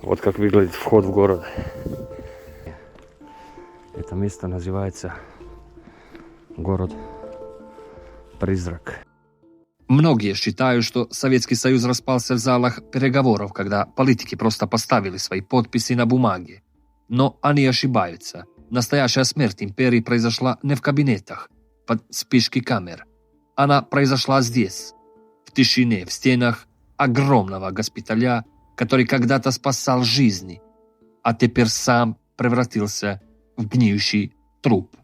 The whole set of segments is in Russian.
Вот как выглядит вход в город. Это место называется город-призрак. Многие считают, что Советский Союз распался в залах переговоров, когда политики просто поставили свои подписи на бумаге. Но они ошибаются. Настоящая смерть империи произошла не в кабинетах, под спички камер. Она произошла здесь, в тишине, в стенах огромного госпиталя, который когда-то спасал жизни, а теперь сам превратился в гниющий труп.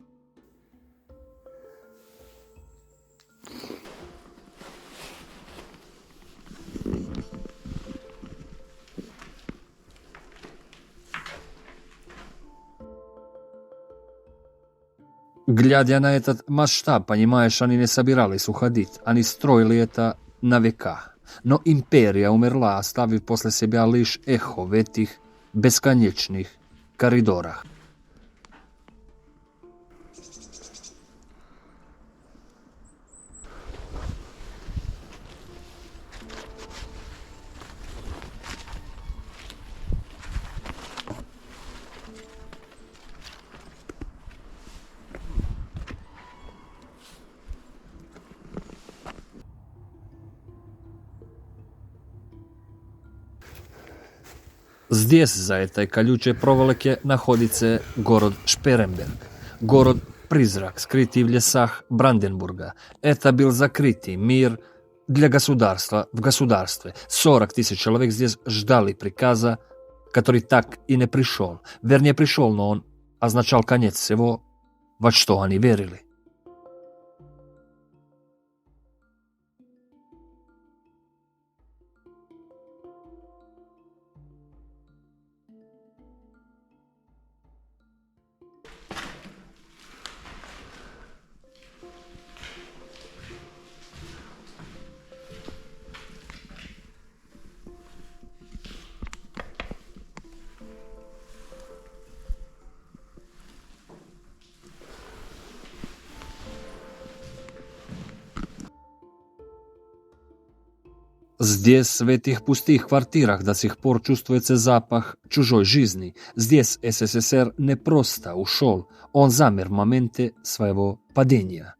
Глядя на этот масштаб, понимаешь, они не собирались уходить. Они строили это на века. Но империя умерла, оставив после себя лишь эхо в этих бесконечных коридорах. Здесь, за этой колючей проволоке, находится город Шперенберг. Город-призрак, скрытый в лесах Бранденбурга. Это был закрытый мир для государства в государстве. 40 тысяч человек здесь ждали приказа, который так и не пришел. Вернее, пришел, но он означал конец всего, во что они верили. Здесь, в этих пустых квартирах, до сих пор чувствуется запах чужой жизни. Здесь СССР не просто ушел, он замер в моменте своего падения.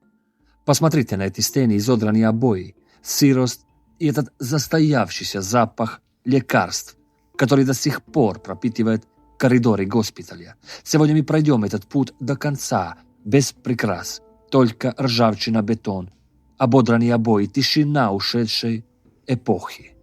Посмотрите на эти стены, изодранные обои, сырость и этот застоявшийся запах лекарств, который до сих пор пропитывает коридоры госпиталя. Сегодня мы пройдем этот путь до конца, без прикрас, только ржавчина, бетон, ободранные обои, тишина ушедшей эпохи.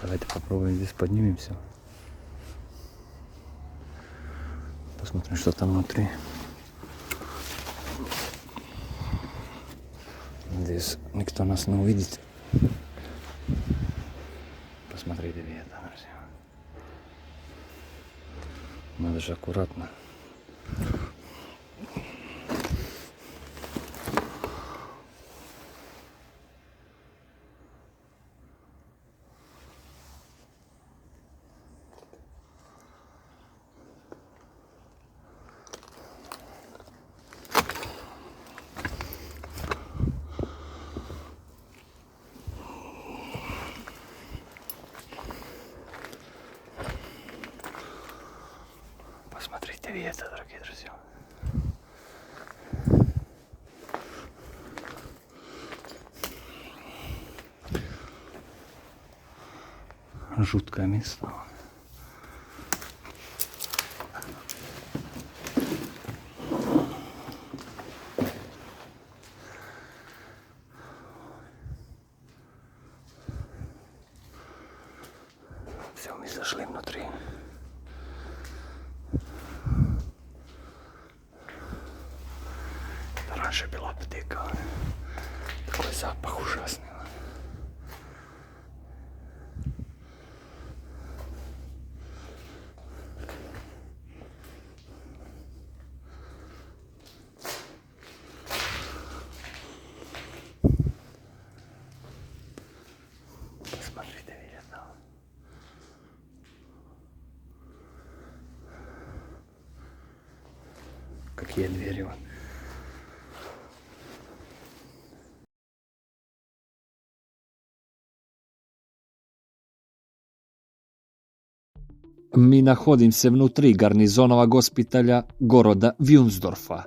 Давайте попробуем здесь поднимемся. Посмотрим, что там внутри. Здесь никто нас не увидит. Посмотрите, где это, друзья. Надо же аккуратно. Посмотрите, где это, дорогие друзья. Жуткое место. Все, мы зашли внутри. Это раньше была аптека. Такой запах ужасный. какие двери. Вот. Mi nahodim se внутри гарнизонова госпиталя города Вюнсдорфа.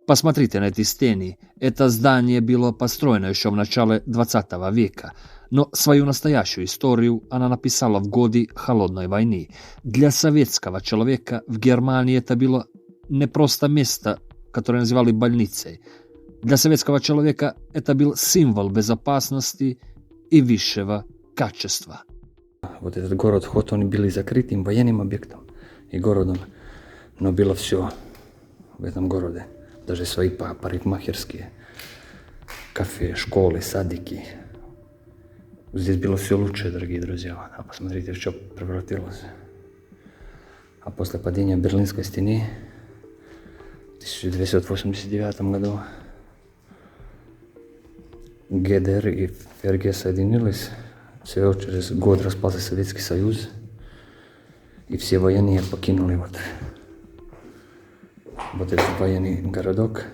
Посмотрите на эти стены. Это здание было построено еще в начале 20 века, но свою настоящую историю она написала в годы Холодной войны. Для советского человека в Германии это было не просто место, которое называли больницей. Для советского человека это был символ безопасности и высшего качества. Вот этот город, вход, они были закрытым военным объектом и городом, но было все в этом городе. Даже свои парикмахерские, кафе, школы, садики. Здесь было все лучше, дорогие друзья. А посмотрите, в что превратилось. А после падения Берлинской стены в 1989 году ГДР и ФРГ соединились. Всего через год распался Советский Союз, и все военные покинули вот этот военный городок.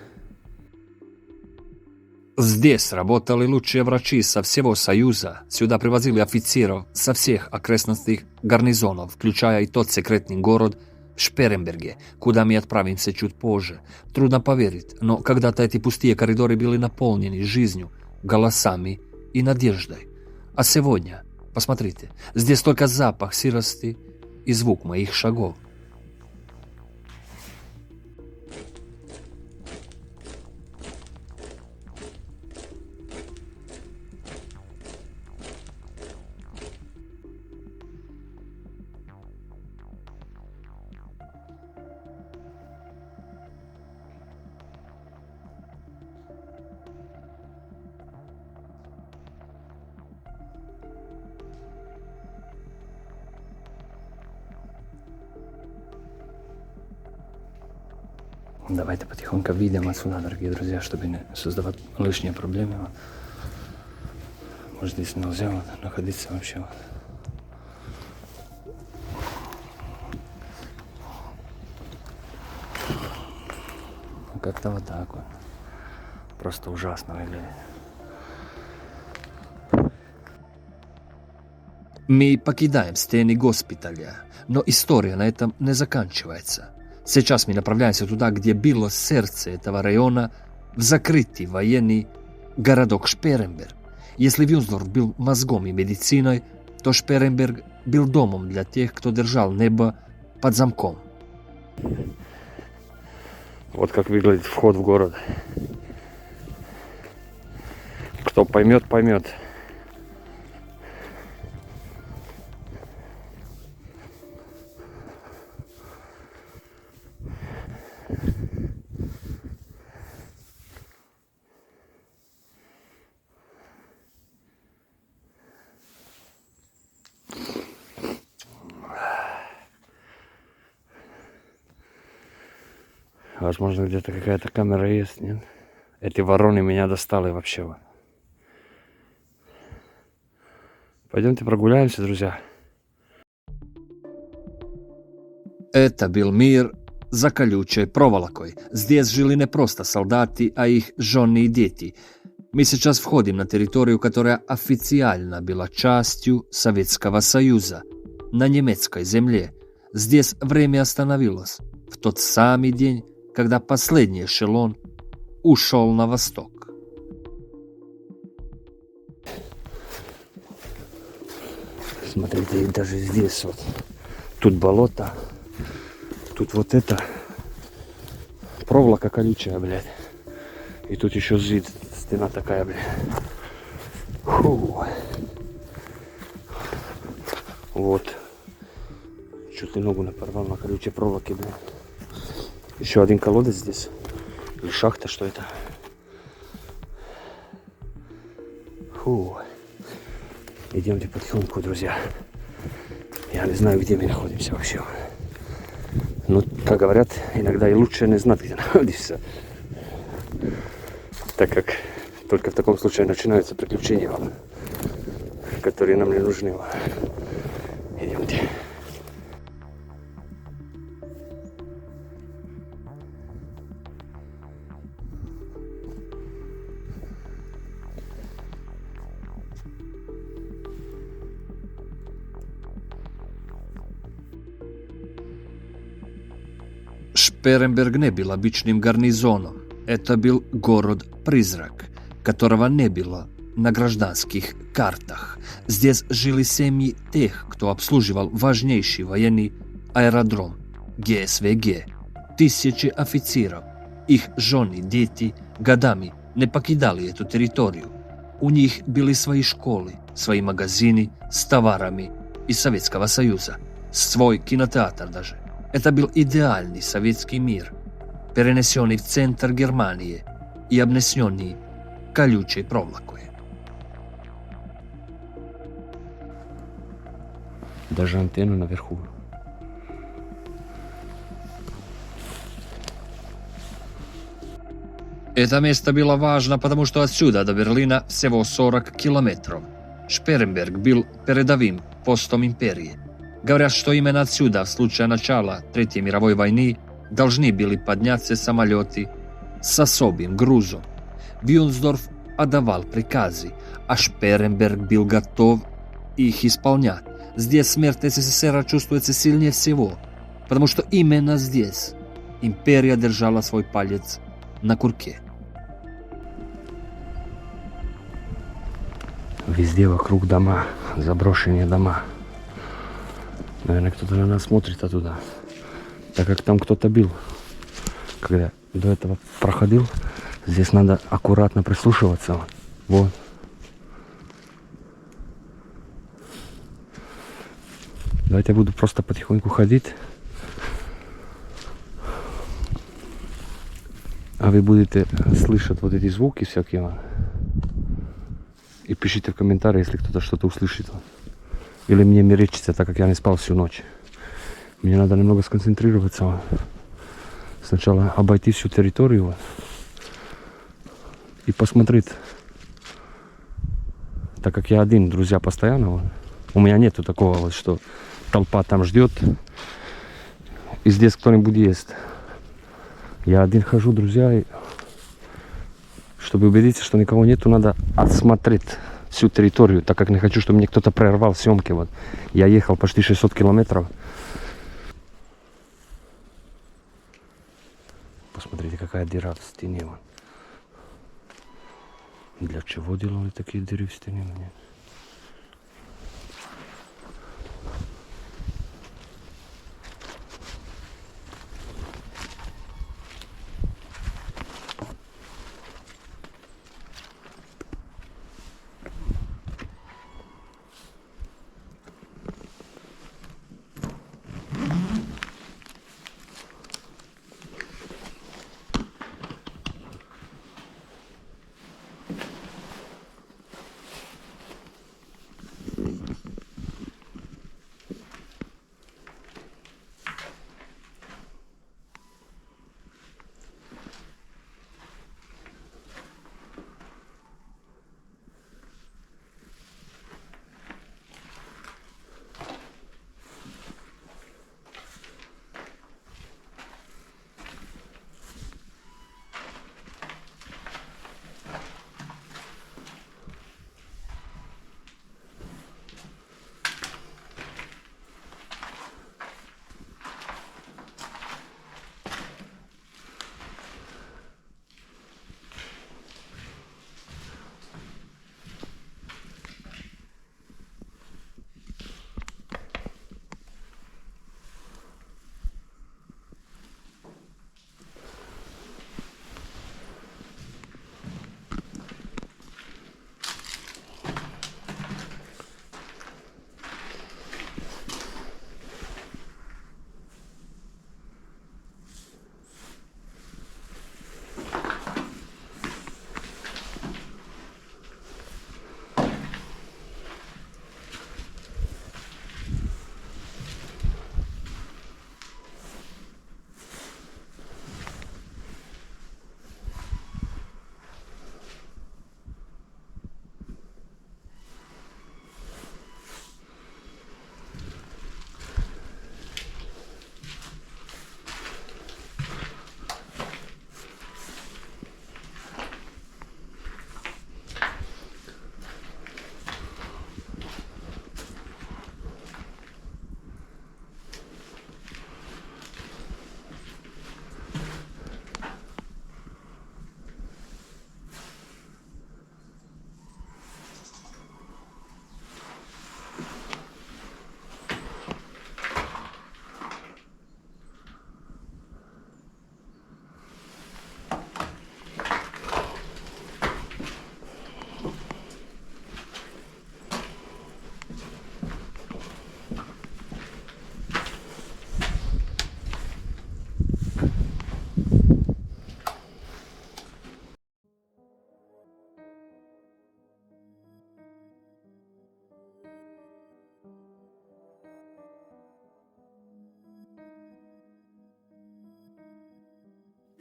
Здесь работали лучшие врачи со всего Союза. Сюда привозили офицеров со всех окрестностных гарнизонов, включая и тот секретный город в Шперенберге, куда мы отправимся чуть позже. Трудно поверить, но когда-то эти пустые коридоры были наполнены жизнью, голосами и надеждой. А сегодня, посмотрите, здесь только запах сырости и звук моих шагов. Давайте потихоньку выйдем отсюда, дорогие друзья, чтобы не создавать лишние проблемы. Может, здесь нельзя находиться вообще. Как-то вот так вот. Просто ужасно выглядит. Мы покидаем стены госпиталя, но история на этом не заканчивается. Сейчас мы направляемся туда, где было сердце этого района, в закрытый военный городок Шперенберг. Если Вюнсдорф был мозгом и медициной, то Шперенберг был домом для тех, кто держал небо под замком. Вот как выглядит вход в город. Кто поймет, поймет. Возможно, где-то какая-то камера есть, нет? Эти вороны меня достали вообще. Пойдемте прогуляемся, друзья. Это был мир за колючей проволокой. Здесь жили не просто солдаты, а их жены и дети. Мы сейчас входим на территорию, которая официально была частью Советского Союза, на немецкой земле. Здесь время остановилось в тот самый день, когда последний эшелон ушел на восток. Смотрите, и даже здесь вот. Тут болото. Тут вот это. Проволока колючая, блядь. И тут еще зид. Стена такая, блядь. Фу. Вот. Чуть ли ногу напорвал на колючей проволоке, блядь. Еще один колодец здесь. Или шахта, что это? Фу. Идемте потихоньку, друзья. Я не знаю, где мы находимся вообще. Но, как говорят, иногда и лучше не знать, где находишься. Так как только в таком случае начинаются приключения, которые нам не нужны. Идемте. Шперенберг не был обычным гарнизоном. Это был город-призрак, которого не было на гражданских картах. Здесь жили семьи тех, кто обслуживал важнейший военный аэродром ГСВГ. Тысячи офицеров, их жены, дети годами не покидали эту территорию. У них были свои школы, свои магазины с товарами из Советского Союза, свой кинотеатр даже. Это был идеальный советский мир, перенесенный в центр Германии и обнесенный колючей проволокой. Даже антенну наверху. Это место было важно, потому что отсюда до Берлина всего 40 километров. Шперенберг был передовым постом империи. Говорят, что именно отсюда в случае начала Третьей мировой войны должны были подняться самолеты с особым грузом. Вюнсдорф отдавал приказы, а Шперенберг был готов их исполнять. Здесь смерть СССР чувствуется сильнее всего, потому что именно здесь империя держала свой палец на курке. Везде вокруг дома, заброшенные дома. Наверное, кто-то на нас смотрит оттуда. Так как там кто-то бил. Когда до этого проходил, здесь надо аккуратно прислушиваться. Вот. Давайте я буду просто потихоньку ходить. А вы будете слышать вот эти звуки всякие. И пишите в комментариях, если кто-то что-то услышит. Или мне мерещится, так как я не спал всю ночь. Мне надо немного сконцентрироваться. Сначала обойти всю территорию и посмотреть. Так как я один, друзья, постоянно. У меня нету такого, вот, что толпа там ждет. И здесь кто-нибудь есть. Я один хожу, друзья, и чтобы убедиться, что никого нету, надо осмотреть всю территорию, так как не хочу, чтобы мне кто-то прервал съемки. Вот. Я ехал почти 600 километров. Посмотрите, какая дыра в стене. Вот. Для чего делали такие дыры в стене? Нет.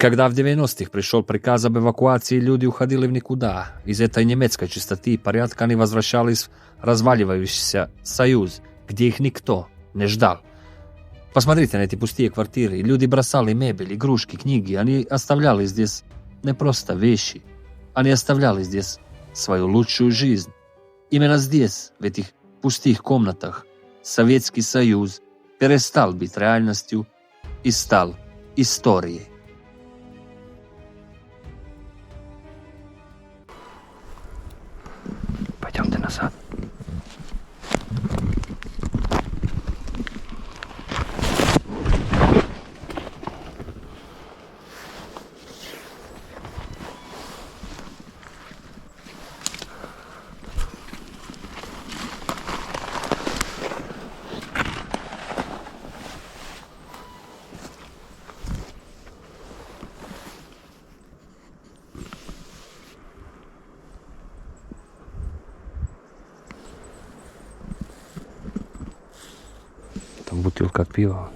Когда в 90-х пришел приказ об эвакуации, люди уходили в никуда. Из этой немецкой чистоты и порядка они возвращались в разваливающийся Союз, где их никто не ждал. Посмотрите на эти пустые квартиры. Люди бросали мебель, игрушки, книги. Они оставляли здесь не просто вещи. Они оставляли здесь свою лучшую жизнь. Именно здесь, в этих пустых комнатах, Советский Союз перестал быть реальностью и стал историей. Пойдемте назад. Там бутылка пива.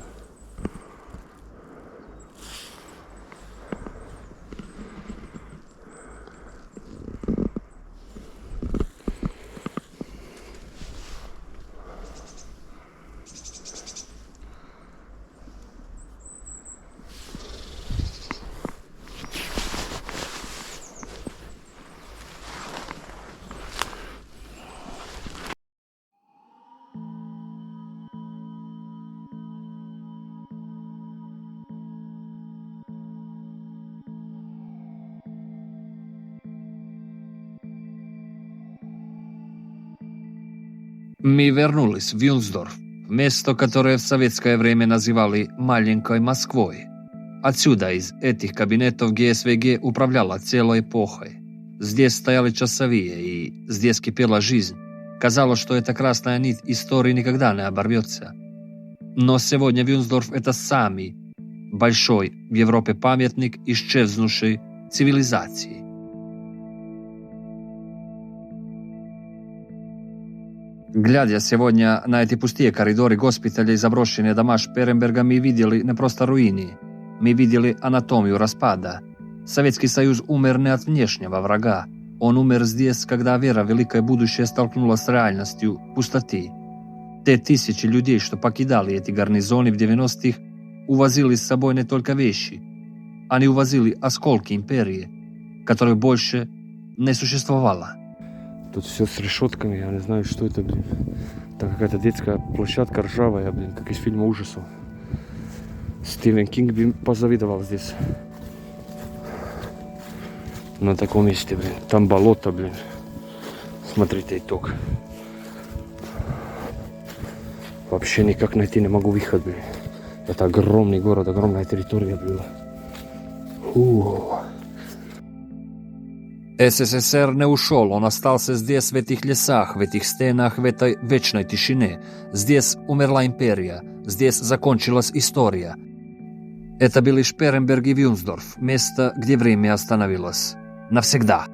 Мы вернулись в Вюнсдорф, место, которое в советское время называли «маленькой Москвой». Отсюда, из этих кабинетов, ГСВГ управляла целой эпохой. Здесь стояли часовые, и здесь кипела жизнь. Казалось, что эта красная нить истории никогда не оборвется. Но сегодня Вюнсдорф – это самый большой в Европе памятник исчезнувшей цивилизации. Глядя сегодня на эти пустые коридоры госпиталей и заброшенные дома Шперенберга, мы видели не просто руины, мы видели анатомию распада. Советский Союз умер не от внешнего врага, он умер здесь, когда вера в великое будущее столкнулась с реальностью пустоты. Те тысячи людей, что покидали эти гарнизоны в 90-х, увозили с собой не только вещи, они увозили осколки империи, которой больше не существовало. Тут все с решетками, я не знаю, что это, блин. Это какая-то детская площадка ржавая, блин, как из фильма ужасов. Стивен Кинг бы позавидовал здесь. На таком месте, блин. Там болото, блин. Смотрите итог. Вообще никак найти не могу выход, блин. Это огромный город, огромная территория, блин. СССР не ушел, он остался здесь, в этих лесах, в этих стенах, в этой вечной тишине. Здесь умерла империя, здесь закончилась история. Это были Шперенберг и Вюнсдорф, место, где время остановилось. Навсегда.